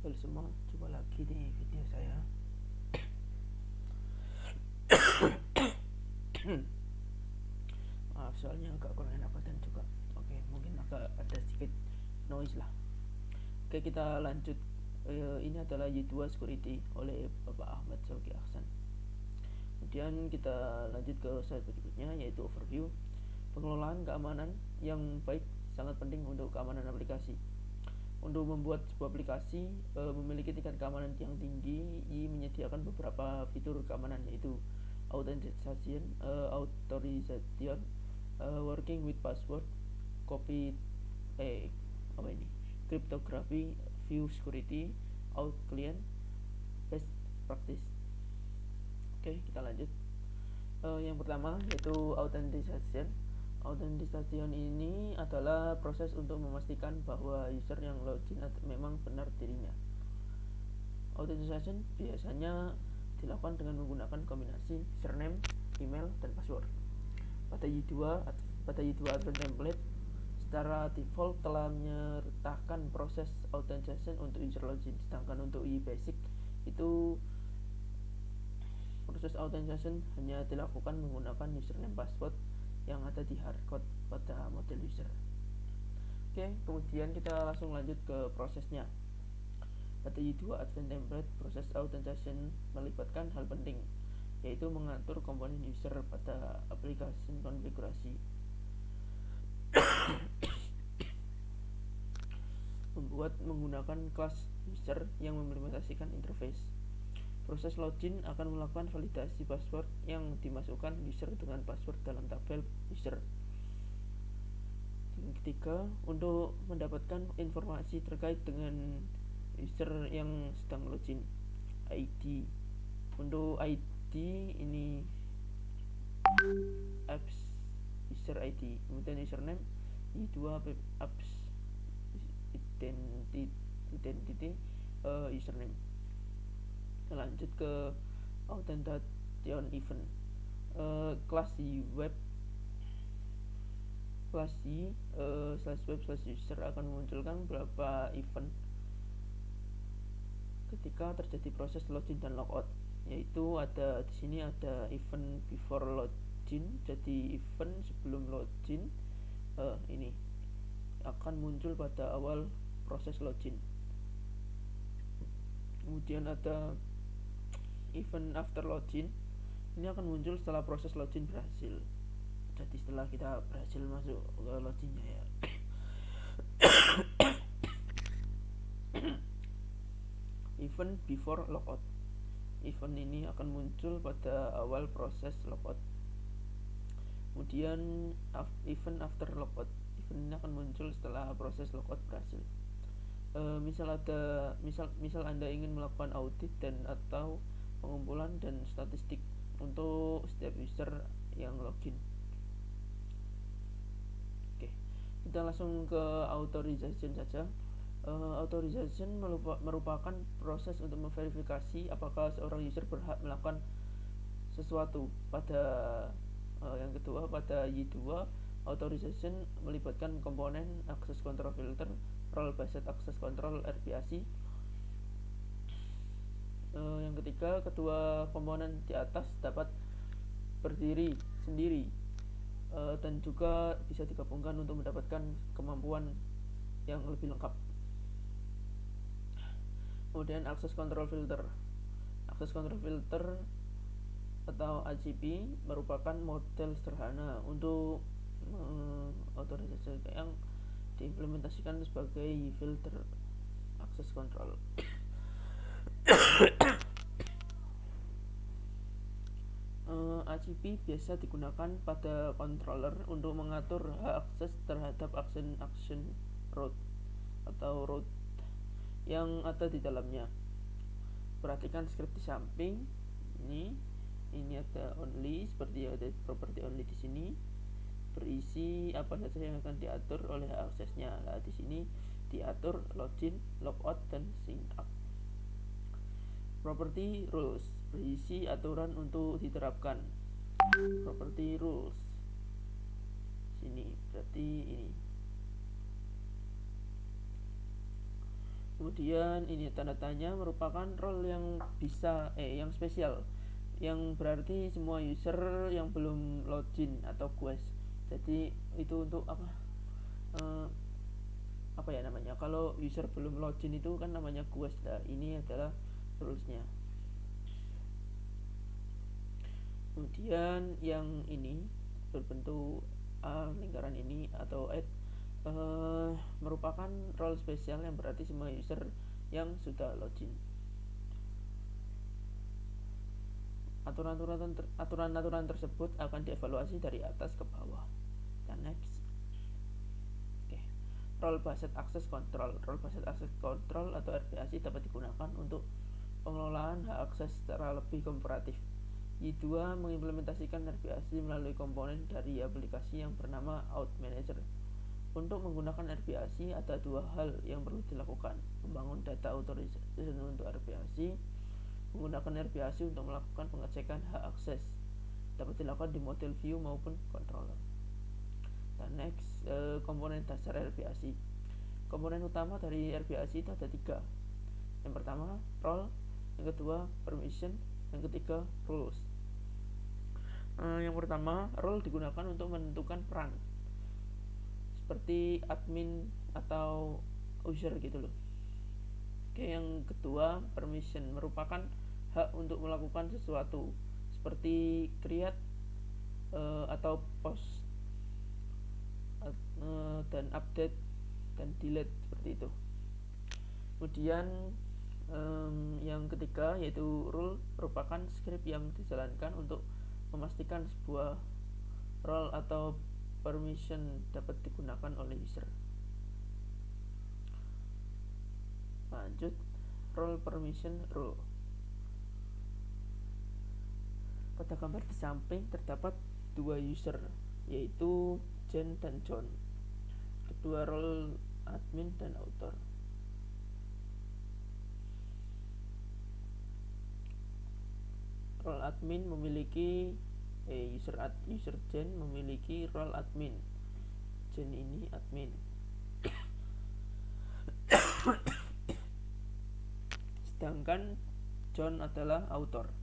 Halo semua, coba lagi di video saya. Maaf soalnya agak kurang enak badan juga. Oke, mungkin agak ada sedikit noise lah. Oke, kita lanjut. Ini adalah Y2 Security oleh Bapak Ahmad Sauki Ahsan. Kemudian kita lanjut ke slide berikutnya, yaitu overview. Pengelolaan keamanan yang baik sangat penting untuk keamanan aplikasi. Untuk membuat sebuah aplikasi memiliki tingkat keamanan yang tinggi, menyediakan beberapa fitur keamanan, yaitu authorization, working with password, copy apa ini, cryptography, view security, auth client, best practice. Oke, kita lanjut. Yang pertama yaitu authentication. Authentication ini adalah proses untuk memastikan bahwa user yang login memang benar dirinya. Authentication biasanya dilakukan dengan menggunakan kombinasi username, email, dan password. Pada Y2 Advanced Template secara default telah menyertakan proses authentication untuk user login, sedangkan untuk Y-Basic itu proses authentication hanya dilakukan menggunakan username password yang ada di hardcode pada model user. Oke, kemudian kita langsung lanjut ke prosesnya. Pada Y2 Advanced Template, proses authentication melibatkan hal penting, yaitu mengatur komponen user pada aplikasi konfigurasi, membuat menggunakan kelas user yang mengimplementasikan interface. Proses login akan melakukan validasi password yang dimasukkan user dengan password dalam tabel user. Yang ketiga, untuk mendapatkan informasi terkait dengan user yang sedang login, ID. Untuk ID ini apps user ID, kemudian username Y2 apps identity username. Lanjut ke authentication event. Kelas di web kelas Y /web/user akan memunculkan beberapa event ketika terjadi proses login dan logout, yaitu ada di sini ada event before login. Jadi event sebelum login ini akan muncul pada awal proses login. Kemudian ada event after login, ini akan muncul setelah proses login berhasil. Jadi setelah kita berhasil masuk ke loginnya ya. Event before logout, event ini akan muncul pada awal proses logout. Kemudian event after logout, event ini akan muncul setelah proses logout berhasil. Misal Anda ingin melakukan audit dan atau pengumpulan dan statistik untuk setiap user yang login. Oke, kita langsung ke authorization saja. Authorization merupakan proses untuk memverifikasi apakah seorang user berhak melakukan sesuatu. Yang kedua, pada Y2 authorization melibatkan komponen access control filter, role based access control RBAC. Yang ketiga, kedua komponen di atas dapat berdiri sendiri dan juga bisa digabungkan untuk mendapatkan kemampuan yang lebih lengkap. Kemudian access control filter. Access control filter atau ACP merupakan model sederhana untuk authorization yang diimplementasikan sebagai filter access control. ACP biasa digunakan pada controller untuk mengatur hak akses terhadap action route atau route yang ada di dalamnya. Perhatikan script di samping ini ada only, seperti ada property only di sini, berisi apa saja yang akan diatur oleh aksesnya. Nah, di sini diatur login, logout, dan sign up. Property rules berisi aturan untuk diterapkan. Property rules sini berarti ini. Kemudian ini tanda tanya merupakan role yang yang spesial, yang berarti semua user yang belum login atau quest. Jadi itu untuk Eh, apa ya namanya? Kalau user belum login itu kan namanya quest. Nah, ini adalah rulesnya. Kemudian yang ini berbentuk lingkaran ini atau add merupakan role spesial yang berarti semua user yang sudah login. Aturan-aturan tersebut akan dievaluasi dari atas ke bawah. Dan next. Oke. Role based access control. Role based access control atau RBAC dapat digunakan untuk pengelolaan hak akses secara lebih kooperatif. Y2 mengimplementasikan RBAC melalui komponen dari aplikasi yang bernama Out Manager. Untuk menggunakan RBAC ada dua hal yang perlu dilakukan: membangun data authorization untuk RBAC, menggunakan RBAC untuk melakukan pengecekan hak akses. Dapat dilakukan di model view maupun controller. Dan next, komponen dasar RBAC. Komponen utama dari RBAC itu ada 3. Yang pertama role, yang kedua permission, yang ketiga rules. Yang pertama, role digunakan untuk menentukan peran seperti admin atau user gitu loh. Oke, yang kedua permission merupakan hak untuk melakukan sesuatu seperti create atau post dan update dan delete seperti itu. Kemudian yang ketiga yaitu rule merupakan script yang dijalankan untuk memastikan sebuah role atau permission dapat digunakan oleh user. Lanjut, role permission rule. Pada gambar di samping terdapat 2 user, yaitu Jen dan John. Kedua role admin dan author. Role admin memiliki user Jen memiliki role admin. Jen ini admin. Sedangkan John adalah author.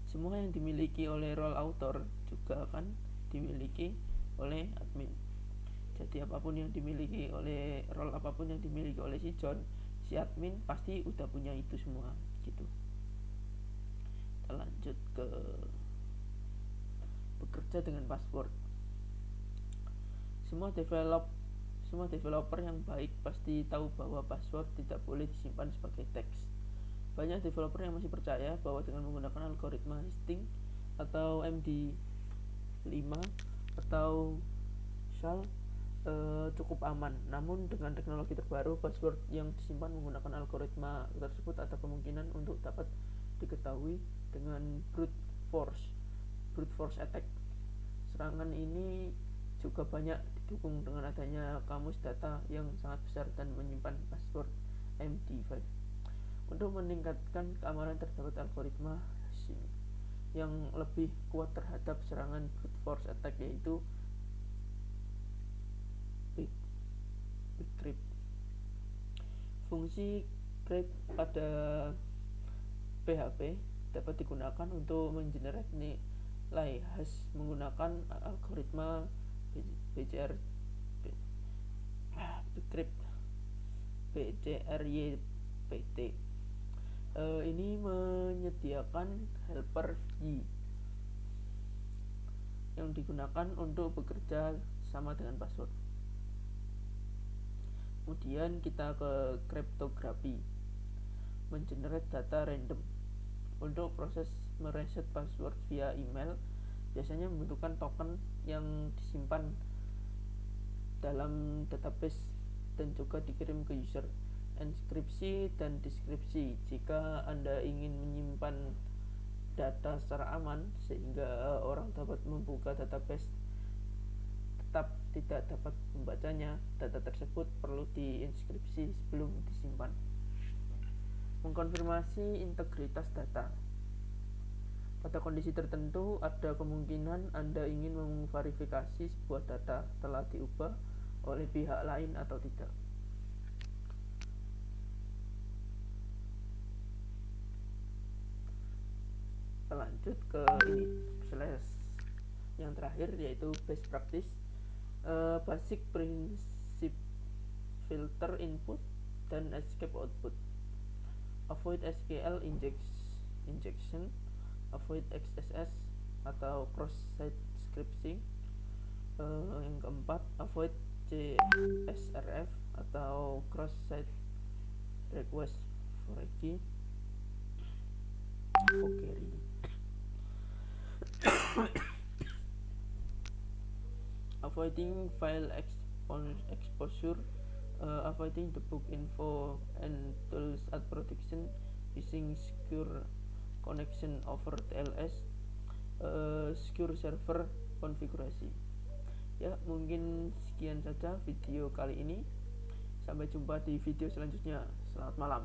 Semua yang dimiliki oleh role author juga akan dimiliki oleh admin. Jadi apapun yang dimiliki oleh role apapun yang dimiliki oleh si John, si admin pasti udah punya itu semua gitu. Kita lanjut ke bekerja dengan password. Semua developer yang baik pasti tahu bahwa password tidak boleh disimpan sebagai teks. Banyak developer yang masih percaya bahwa dengan menggunakan algoritma Hastings atau MD5 atau shell cukup aman. Namun dengan teknologi terbaru, password yang disimpan menggunakan algoritma tersebut ada kemungkinan untuk dapat diketahui dengan brute force attack. Serangan ini juga banyak didukung dengan adanya kamus data yang sangat besar dan menyimpan password MD5. Untuk meningkatkan keamanan terdapat algoritma yang lebih kuat terhadap serangan brute force attack, yaitu Bcrypt. Fungsi crypt pada PHP dapat digunakan untuk mengenerate nilai hash menggunakan algoritma BCR Bcrypt BCRYPT. Ini menyediakan helper Y yang digunakan untuk bekerja sama dengan password. Kemudian kita ke kriptografi, mengenerate data random. Untuk proses mereset password via email biasanya membutuhkan token yang disimpan dalam database dan juga dikirim ke user. Enkripsi dan deskripsi. Jika Anda ingin menyimpan data secara aman sehingga orang dapat membuka database tetap tidak dapat membacanya, data tersebut perlu diinskripsi sebelum disimpan. Mengkonfirmasi integritas data. Pada kondisi tertentu, ada kemungkinan Anda ingin memverifikasi sebuah data telah diubah oleh pihak lain atau tidak. kita lanjut ke ini slash yang terakhir, yaitu best practice. Basic prinsip filter input dan escape output. Avoid SQL injection, avoid XSS atau cross-site scripting. Yang keempat, avoid CSRF atau cross-site request for key for query. Avoiding file exposure, avoiding debug info and tools at production using secure connection over TLS, secure server konfigurasi. Ya, mungkin sekian saja video kali ini. Sampai jumpa di video selanjutnya. Selamat malam.